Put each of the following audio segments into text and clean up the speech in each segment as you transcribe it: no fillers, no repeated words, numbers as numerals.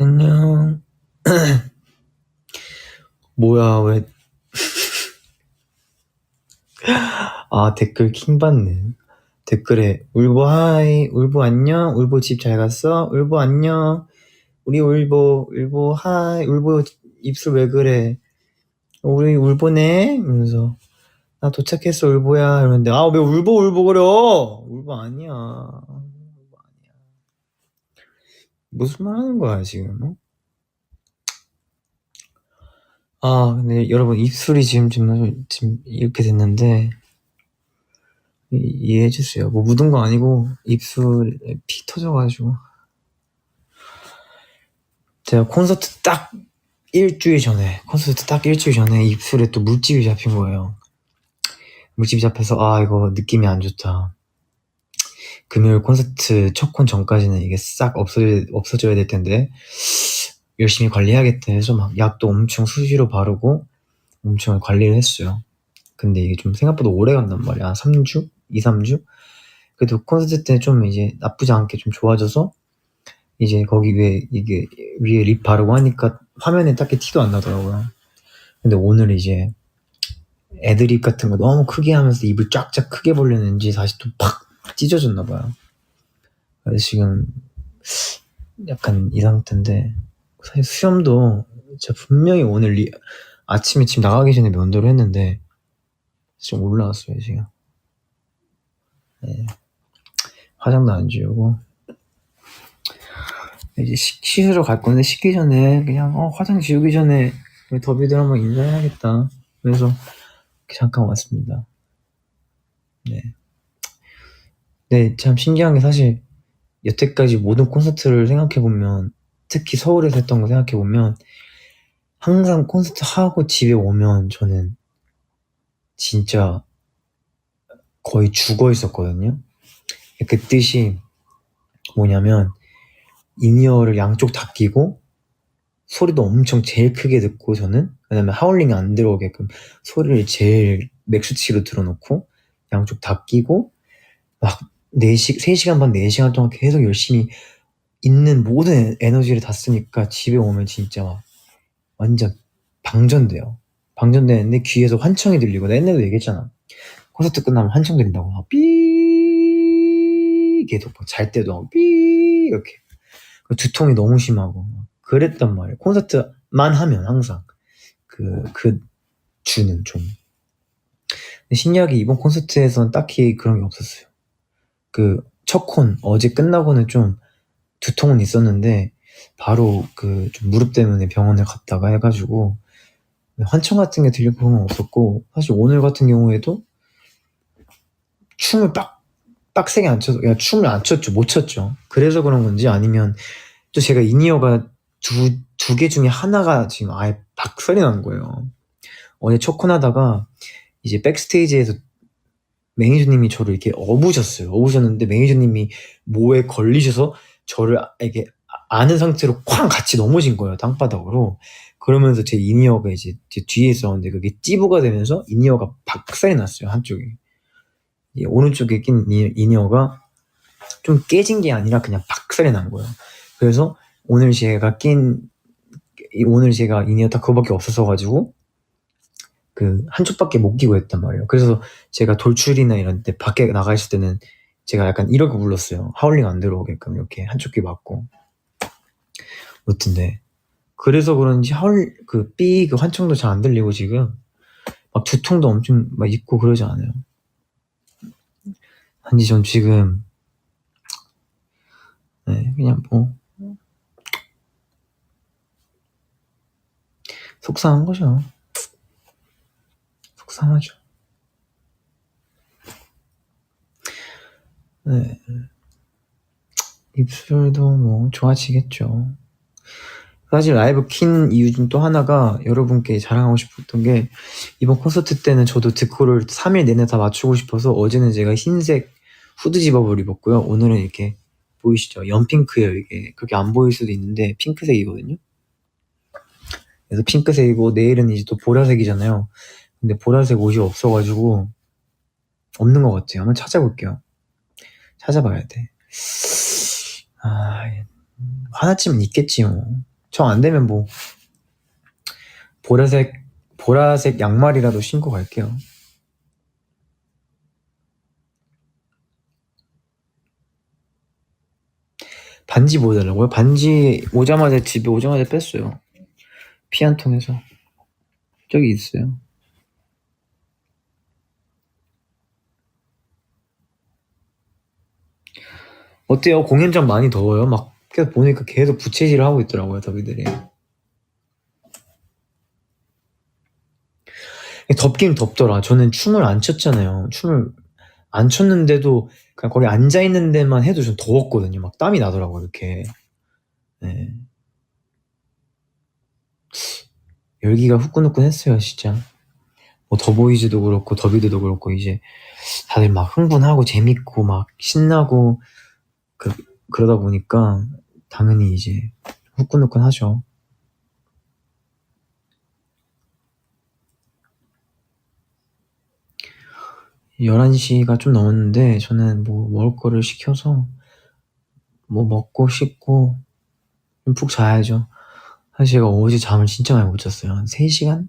안녕. 뭐야, 왜. 댓글 킹받네. 댓글에, 울보 하이, 울보 안녕, 울보 집 잘 갔어? 울보 안녕, 우리 울보 하이, 울보 입술 왜 그래? 우리 울보네? 이러면서, 나 도착했어, 울보야. 이러는데, 왜 울보 그려? 울보 아니야. 울보 아니야. 무슨 말 하는 거야, 지금? 근데 여러분, 입술이 지금 이렇게 됐는데, 이해해주세요. 뭐 묻은 거 아니고 입술에 피 터져가지고. 제가 콘서트 딱 일주일 전에 입술에 또 물집이 잡힌 거예요. 물집이 잡혀서 이거 느낌이 안 좋다. 금요일 콘서트 첫 콘 전까지는 이게 싹 없어져야 될 텐데 열심히 관리해야겠다 해서 막 약도 엄청 수시로 바르고 엄청 관리를 했어요. 근데 이게 좀 생각보다 오래 간단 말이야. 한 3주? 2, 3주? 그래도 콘서트 때 좀 이제 나쁘지 않게 좀 좋아져서 이제 거기 위에 립 바르고 하니까 화면에 딱히 티도 안 나더라고요. 근데 오늘 이제 애드립 같은 거 너무 크게 하면서 입을 쫙쫙 크게 벌렸는지 다시 또 팍 찢어졌나 봐요. 그래서 지금 약간 이 상태인데 사실 수염도 제가 분명히 오늘 아침에 집 나가기 전에 면도를 했는데 좀 올라왔어요 지금. 네. 화장도 안 지우고 이제 씻으러 갈 건데 씻기 전에 그냥 화장 지우기 전에 우리 더비들 한번 인사해야겠다. 그래서 잠깐 왔습니다. 네. 네, 참 신기한 게 사실 여태까지 모든 콘서트를 생각해보면 특히 서울에서 했던 거 생각해보면 항상 콘서트 하고 집에 오면 저는 진짜 거의 죽어 있었거든요. 그 뜻이 뭐냐면 인이어를 양쪽 다 끼고 소리도 엄청 제일 크게 듣고 저는 왜냐면 하울링이 안 들어오게끔 소리를 제일 맥수치로 들어놓고 양쪽 다 끼고 막 3시간 반 4시간 동안 계속 열심히 있는 모든 에너지를 다 쓰니까 집에 오면 진짜 막 완전 방전돼요. 방전되는데 귀에서 환청이 들리고 나 옛날에도 얘기했잖아. 콘서트 끝나면 환청 들린다고 막 삐 계속 잘 때도 막 삐 이렇게 두통이 너무 심하고 그랬단 말이에요. 콘서트만 하면 항상 그 주는 좀. 근데 신기하게 이번 콘서트에서는 딱히 그런 게 없었어요. 그 첫 콘 어제 끝나고는 좀 두통은 있었는데 바로 좀 무릎 때문에 병원을 갔다가 해가지고 환청 같은 게 들릴 그런 건 없었고 사실 오늘 같은 경우에도 춤을 빡세게 안 춰서 춤을 안 췄죠. 못 췄죠. 그래서 그런 건지 아니면 또 제가 인이어가 두 개 중에 하나가 지금 아예 박살이 난 거예요. 어제 첫 콘 하다가 이제 백스테이지에서 매니저님이 저를 이렇게 어부셨는데 매니저님이 뭐에 걸리셔서 저를 이렇게 아는 상태로 쾅 같이 넘어진 거예요. 땅바닥으로. 그러면서 제 인이어가 이제 제 뒤에 있었는데 그게 찌부가 되면서 인이어가 박살이 났어요. 한쪽이. 오른쪽에 낀 인이어가 좀 깨진 게 아니라 그냥 박살이 난 거예요. 그래서 오늘 제가 인이어 딱 그거밖에 없었어가지고 한쪽밖에 못 끼고 했단 말이에요. 그래서 제가 돌출이나 이런 때 밖에 나가 있을 때는 제가 약간 이렇게 불렀어요. 하울링 안 들어오게끔 이렇게 한쪽 귀 막고. 어떤데 그래서 그런지 삐 환청도 잘 안 들리고 지금 막 두통도 엄청 막 있고 그러지 않아요. 단지 전 지금 그냥 속상한 거죠. 속상하죠. 네. 입술도 뭐 좋아지겠죠. 사실 라이브 킨 이유 중 또 하나가 여러분께 자랑하고 싶었던 게 이번 콘서트 때는 저도 데코를 3일 내내 다 맞추고 싶어서 어제는 제가 흰색 후드 집업을 입었고요. 오늘은 이렇게 보이시죠? 연핑크예요. 이게 그렇게 안 보일 수도 있는데 핑크색이거든요. 그래서 핑크색이고 내일은 이제 또 보라색이잖아요. 근데 보라색 옷이 없어가지고 없는 것 같아요. 한번 찾아볼게요. 찾아봐야 돼. 하나쯤은 있겠지 뭐. 정 안 되면 뭐 보라색 양말이라도 신고 갈게요. 반지 뭐 달라고요? 반지 오자마자 집에 오자마자 뺐어요. 피 한 통에서. 저기 있어요. 어때요? 공연장 많이 더워요? 막 계속 보니까 계속 부채질을 하고 있더라고요, 더비들이. 덥긴 덥더라. 저는 춤을 안 췄잖아요. 춤을 안 췄는데도 그냥 거기 앉아있는 데만 해도 좀 더웠거든요. 막 땀이 나더라고요, 이렇게. 네. 열기가 후끈후끈했어요, 진짜. 뭐 더보이즈도 그렇고 더비드도 그렇고 이제 다들 막 흥분하고 재밌고 막 신나고 그러다 보니까 당연히 이제 후끈후끈하죠. 11시가 좀 넘었는데 저는 뭐 먹을 거를 시켜서 뭐 먹고 씻고 좀 푹 자야죠. 사실 제가 어제 잠을 진짜 많이 못 잤어요. 한 3시간?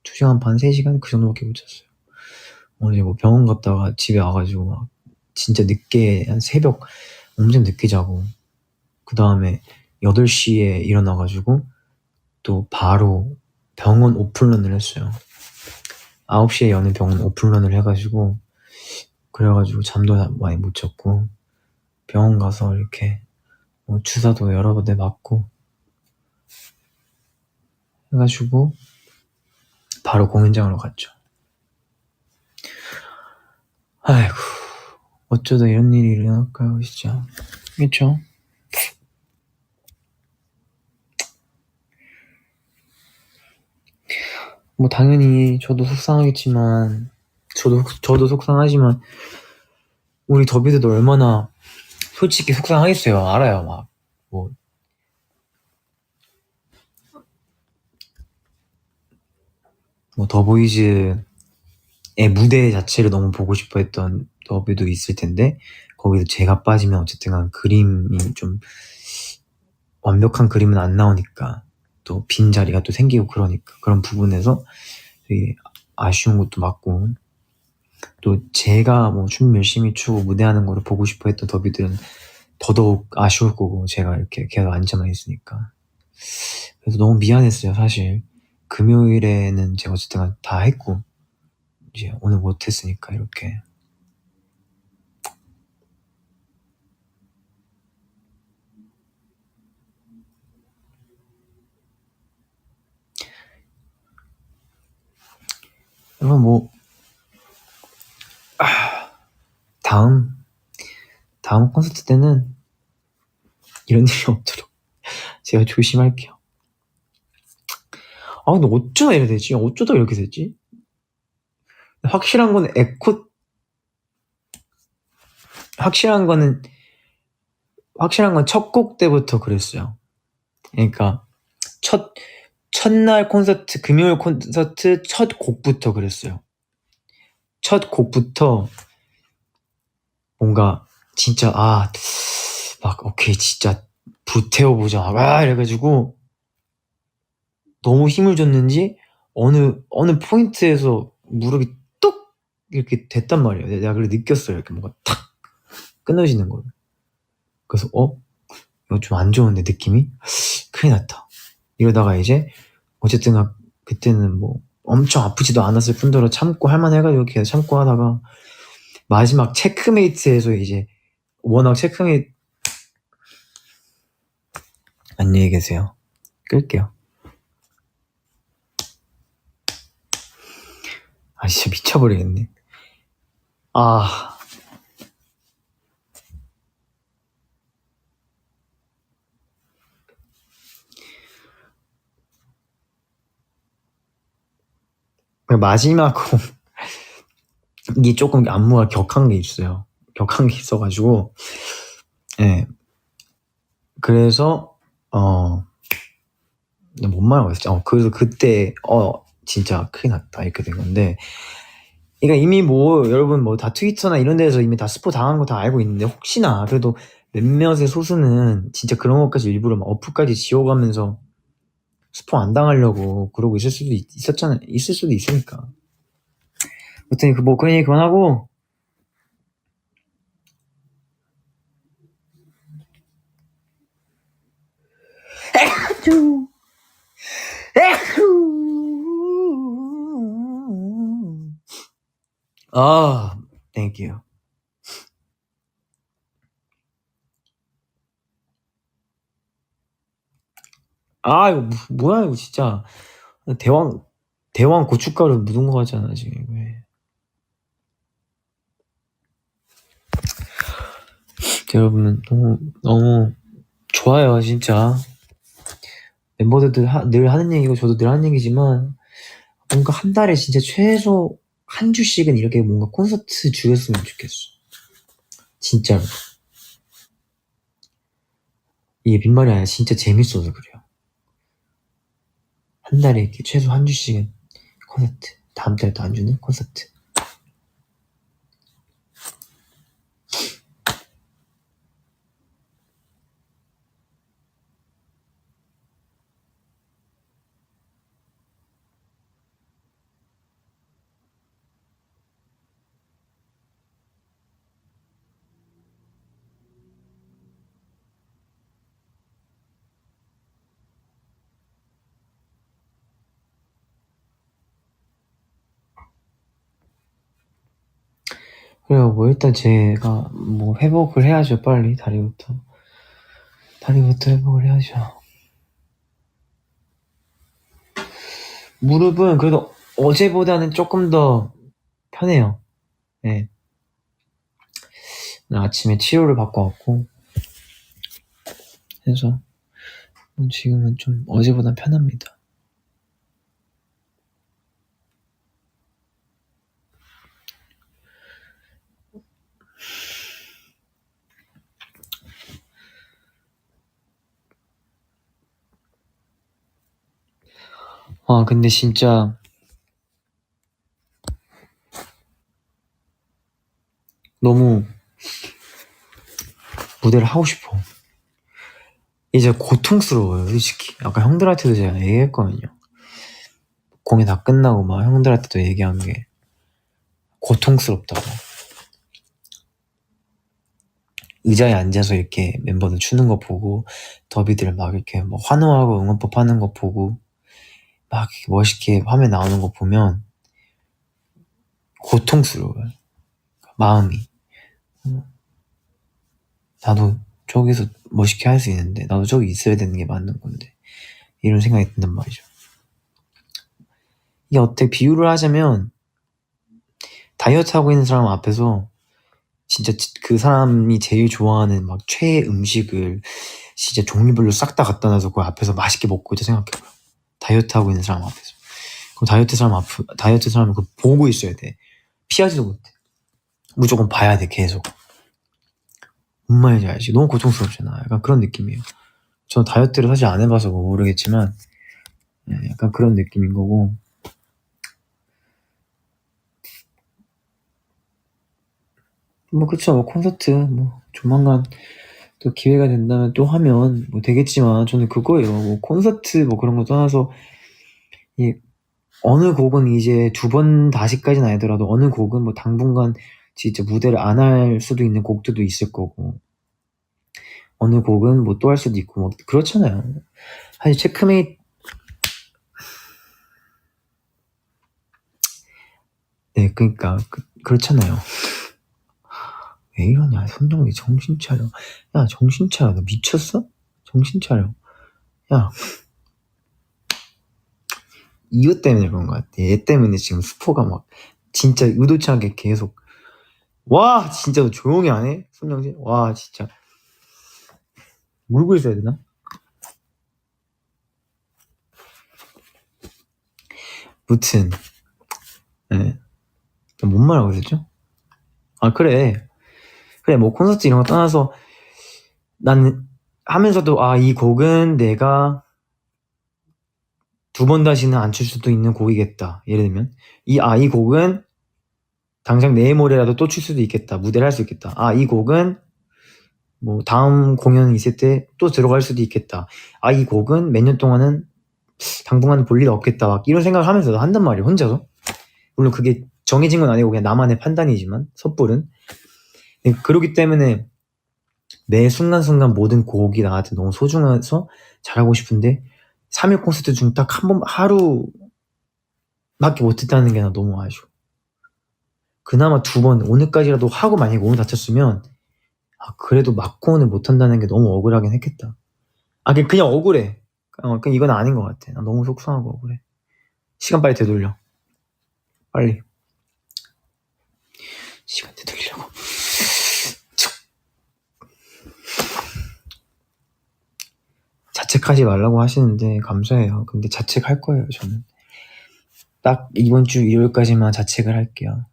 2시간 반, 3시간? 그 정도밖에 못 잤어요. 어제 뭐 병원 갔다가 집에 와가지고 막 진짜 늦게 한 새벽 엄청 늦게 자고 그 다음에 8시에 일어나가지고 또 바로 병원 오픈런을 했어요. 9시에 여는 병원 오픈런을 해가지고 그래가지고 잠도 많이 못 잤고 병원 가서 이렇게 뭐 주사도 여러 군데 맞고 해가지고 바로 공연장으로 갔죠. 아이고 어쩌다 이런 일이 일어날까요 진짜. 그쵸? 뭐 당연히 저도 속상하겠지만 저도 속상하지만 우리 더비들도 얼마나 솔직히 속상하겠어요. 알아요. 막 뭐 더보이즈의 무대 자체를 너무 보고 싶어 했던 더비도 있을 텐데 거기서 제가 빠지면 어쨌든 간 그림이 좀 완벽한 그림은 안 나오니까 또 빈자리가 또 생기고 그러니까 그런 부분에서 되게 아쉬운 것도 맞고 또 제가 뭐 춤 열심히 추고 무대하는 거를 보고 싶어 했던 더비들은 더더욱 아쉬울 거고 제가 이렇게 계속 앉아만 있으니까 그래서 너무 미안했어요 사실. 금요일에는 제가 어쨌든 다 했고 이제 오늘 못했으니까 이렇게 여러분 뭐 다음 콘서트 때는 이런 일이 없도록 제가 조심할게요. 아 근데 어쩌다 이렇게 되지? 어쩌다 이렇게 됐지? 확실한 거는 확실한 건 첫 곡 때부터 그랬어요. 그러니까 첫날 콘서트 금요일 콘서트 첫 곡부터 그랬어요. 첫 곡부터 뭔가 진짜 막 오케이 진짜 불태워보자 이래가지고 너무 힘을 줬는지 어느 포인트에서 무릎이 뚝 이렇게 됐단 말이에요. 내가 그걸 느꼈어요. 이렇게 뭔가 탁 끊어지는 걸. 그래서 이거 좀 안 좋은데 느낌이 큰일 났다. 이러다가 이제 어쨌든 그때는 뭐 엄청 아프지도 않았을 뿐더러 참고 할만해가지고 계속 참고 하다가 마지막 체크메이트에서 이제 워낙 체크메이트 안녕히 계세요. 끌게요. 진짜 미쳐버리겠네. 마지막 곡 이게 조금 안무가 격한 게 있어요. 격한 게 있어가지고 그래서 뭔 말하고 있었지? 그래서 그때 진짜 큰일 났다 이렇게 된 건데 그러니까 이미 뭐 여러분 뭐 다 트위터나 이런 데서 이미 다 스포 당한 거 다 알고 있는데 혹시나 그래도 몇몇의 소수는 진짜 그런 것까지 일부러 막 어플까지 지워가면서 스포 안 당하려고 그러고 있을 수도 있을 수도 있으니까. 아무튼 그런 얘기 그만하고, 아, thank you. 아, 이거 뭐야 이거 진짜. 대왕 고춧가루 묻은 거 같잖아 지금. 왜. 여러분 너무 좋아요 진짜. 멤버들도 늘 하는 얘기고 저도 늘 하는 얘기지만, 뭔가 한 달에 진짜 최소 한 주씩은 이렇게 뭔가 콘서트 주였으면 좋겠어. 진짜로. 이게 빈말이 아니라 진짜 재밌어서 그래요. 한 달에 이렇게 최소 한 주씩은 콘서트. 다음 달에도 안 주는 콘서트. 그래요. 뭐 일단 제가 뭐 회복을 해야죠. 빨리 다리부터 회복을 해야죠. 무릎은 그래도 어제보다는 조금 더 편해요. 네. 아침에 치료를 받고 왔고 해서 지금은 좀 어제보단 편합니다. 근데 진짜 너무 무대를 하고 싶어. 이제 고통스러워요 솔직히. 아까 형들한테도 제가 얘기했거든요. 공연 다 끝나고 막 형들한테도 얘기한 게 고통스럽다고. 의자에 앉아서 이렇게 멤버들 추는 거 보고, 더비들 막 이렇게 뭐 환호하고 응원법 하는 거 보고, 막 멋있게 화면 나오는 거 보면 고통스러워요. 마음이. 나도 저기서 멋있게 할 수 있는데, 나도 저기 있어야 되는 게 맞는 건데, 이런 생각이 든단 말이죠. 이게 어떻게 비유를 하자면, 다이어트 하고 있는 사람 앞에서 진짜 그 사람이 제일 좋아하는 막 최애 음식을 진짜 종류별로 싹 다 갖다 놔서 그 앞에서 맛있게 먹고 있다 생각해봐요. 다이어트 하고 있는 사람 앞에서. 그럼 다이어트 사람은 그거 보고 있어야 돼. 피하지도 못해. 무조건 봐야 돼, 계속. 뭔 말인지 알지? 너무 고통스럽잖아. 약간 그런 느낌이에요. 저는 다이어트를 사실 안 해봐서 모르겠지만, 약간 그런 느낌인 거고. 뭐, 그쵸. 뭐, 콘서트, 뭐, 조만간 또 기회가 된다면 또 하면 뭐 되겠지만, 저는 그거예요. 뭐, 콘서트 뭐 그런 거 떠나서, 어느 곡은 이제 2번 다시까지는 아니더라도 어느 곡은 뭐 당분간 진짜 무대를 안 할 수도 있는 곡들도 있을 거고, 어느 곡은 뭐 또 할 수도 있고, 뭐 그렇잖아요. 사실 체크메이트, 네, 그러니까 그렇잖아요. 왜 이러냐, 손정리 정신 차려. 야, 정신 차려. 너 미쳤어? 정신 차려. 야, 이것 때문에 그런 것 같아. 얘 때문에 지금 스포가 막 진짜 의도치 않게 계속. 와, 진짜 너 조용히 안 해? 손정진? 와, 진짜 물고 있어야 되나? 무튼, 네. 뭔 말하고 있었죠? 그래, 뭐 콘서트 이런 거 떠나서 난 하면서도 이 곡은 내가 2번 다시는 안 출 수도 있는 곡이겠다. 예를 들면 이 곡은 당장 내일 모레라도 또 출 수도 있겠다. 무대를 할 수 있겠다. 이 곡은 뭐 다음 공연 있을 때 또 들어갈 수도 있겠다. 이 곡은 몇 년 동안은 당분간 볼 일 없겠다 막 이런 생각을 하면서 한단 말이에요, 혼자서. 물론 그게 정해진 건 아니고 그냥 나만의 판단이지만 섣불은. 그러기 때문에 매 순간순간 모든 곡이 나한테 너무 소중해서 잘하고 싶은데 3일 콘서트 중 딱 한 번 하루밖에 못했다는 게 나 너무 아쉬워. 그나마 2번 오늘까지라도 하고 만약에 오늘 다쳤으면 그래도 마콘을 못한다는 게 너무 억울하긴 했겠다. 그냥 억울해. 그냥 이건 아닌 것 같아. 나 너무 속상하고 억울해. 시간 빨리 되돌려. 빨리. 시간 되돌리려고. 자책하지 말라고 하시는데 감사해요. 근데 자책할 거예요, 저는. 딱 이번 주 일요일까지만 자책을 할게요.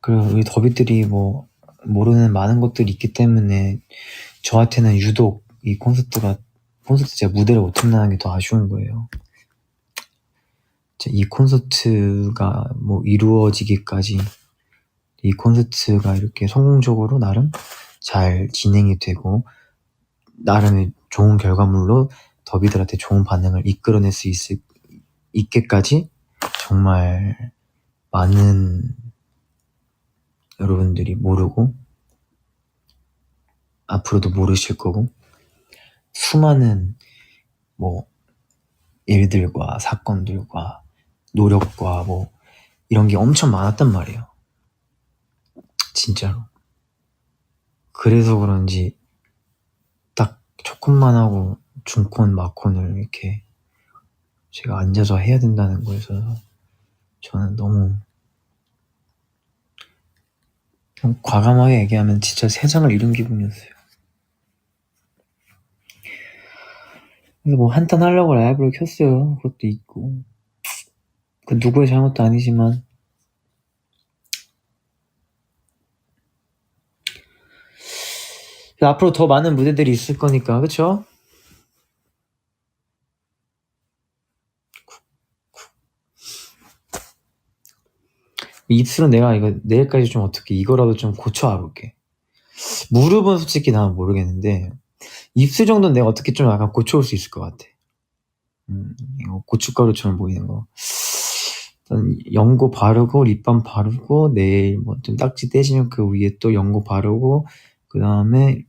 그리고 우리 더비들이 뭐 모르는 많은 것들이 있기 때문에 저한테는 유독 이 콘서트 제가 무대를 못 한다는 게 더 아쉬운 거예요. 이 콘서트가 뭐 이루어지기까지 이 콘서트가 이렇게 성공적으로 나름 잘 진행이 되고 나름의 좋은 결과물로 더비들한테 좋은 반응을 이끌어낼 수 있게까지 정말 많은 여러분들이 모르고 앞으로도 모르실 거고 수많은 뭐 일들과 사건들과 노력과 뭐 이런 게 엄청 많았단 말이에요. 진짜로. 그래서 그런지 딱 초콘만 하고 중콘, 마콘을 이렇게 제가 앉아서 해야 된다는 거에서 저는 너무 과감하게 얘기하면 진짜 세상을 잃은 기분이었어요. 그래서 뭐 한탄 하려고 라이브를 켰어요. 그것도 있고 그 누구의 잘못도 아니지만 앞으로 더 많은 무대들이 있을 거니까 그쵸? 입술은 내가 이거 내일까지 좀 어떻게 이거라도 좀 고쳐볼게. 무릎은 솔직히 난 모르겠는데 입술 정도는 내가 어떻게 좀 약간 고쳐올 수 있을 것 같아. 이거 고춧가루처럼 보이는 거. 일단 연고 바르고 립밤 바르고 내일 뭐 좀 딱지 떼지면 그 위에 또 연고 바르고 그 다음에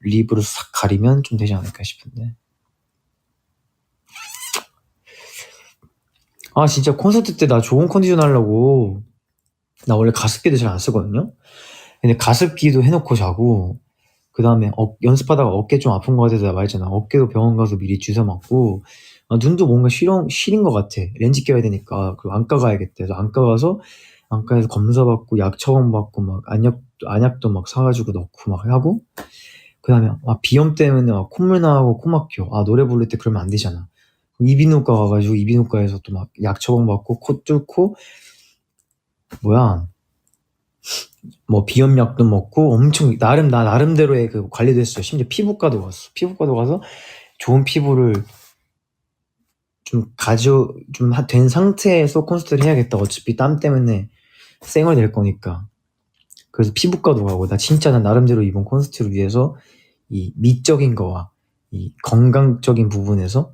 립으로 싹 가리면 좀 되지 않을까 싶은데. 진짜 콘서트 때 나 좋은 컨디션 하려고 나 원래 가습기도 잘 안 쓰거든요. 근데 가습기도 해놓고 자고 그 다음에 연습하다가 어깨 좀 아픈 거 같아서 나 말했잖아. 어깨도 병원 가서 미리 주사 맞고 눈도 뭔가 시린 것 같아. 렌즈 껴야 되니까. 그리고 안과 가야겠다. 그래서 안과 가서 안과에서 검사 받고 약 처방 받고 막 안약도 막 사가지고 넣고 막 하고 그 다음에 비염 때문에 막 콧물 나고 코 막혀. 노래 부를 때 그러면 안 되잖아. 이비인후과 가가지고 이비인후과에서 또 막 약 처방 받고 코 뚫고 뭐 비염약도 먹고 엄청 나름대로의 그 관리도 했어요. 심지어 피부과도 가서 좋은 피부를 좀 된 상태에서 콘서트를 해야겠다. 어차피 땀 때문에 쌩얼될 거니까. 그래서 피부과도 가고 나 진짜 난 나름대로 이번 콘서트를 위해서 이 미적인 거와 이 건강적인 부분에서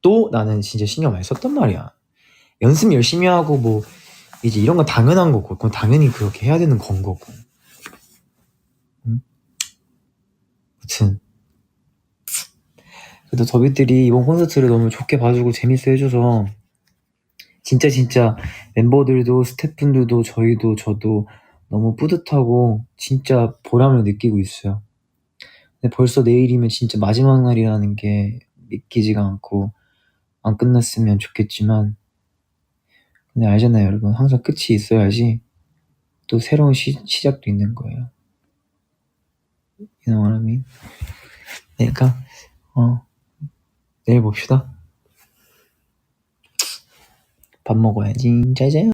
또 나는 진짜 신경 많이 썼단 말이야. 연습 열심히 하고 뭐 이제 이런 건 당연한 거고 그건 당연히 그렇게 해야 되는 건 거고. 아무튼 그래도 더비들이 이번 콘서트를 너무 좋게 봐주고 재밌어 해줘서 진짜 멤버들도 스태프분들도 저도 너무 뿌듯하고 진짜 보람을 느끼고 있어요. 근데 벌써 내일이면 진짜 마지막 날이라는 게 믿기지가 않고 안 끝났으면 좋겠지만 근데 알잖아요 여러분. 항상 끝이 있어야지 또 새로운 시작도 있는 거예요. You know what I mean? 그러니까 내일 봅시다. 밥 먹어야지. 짜잔.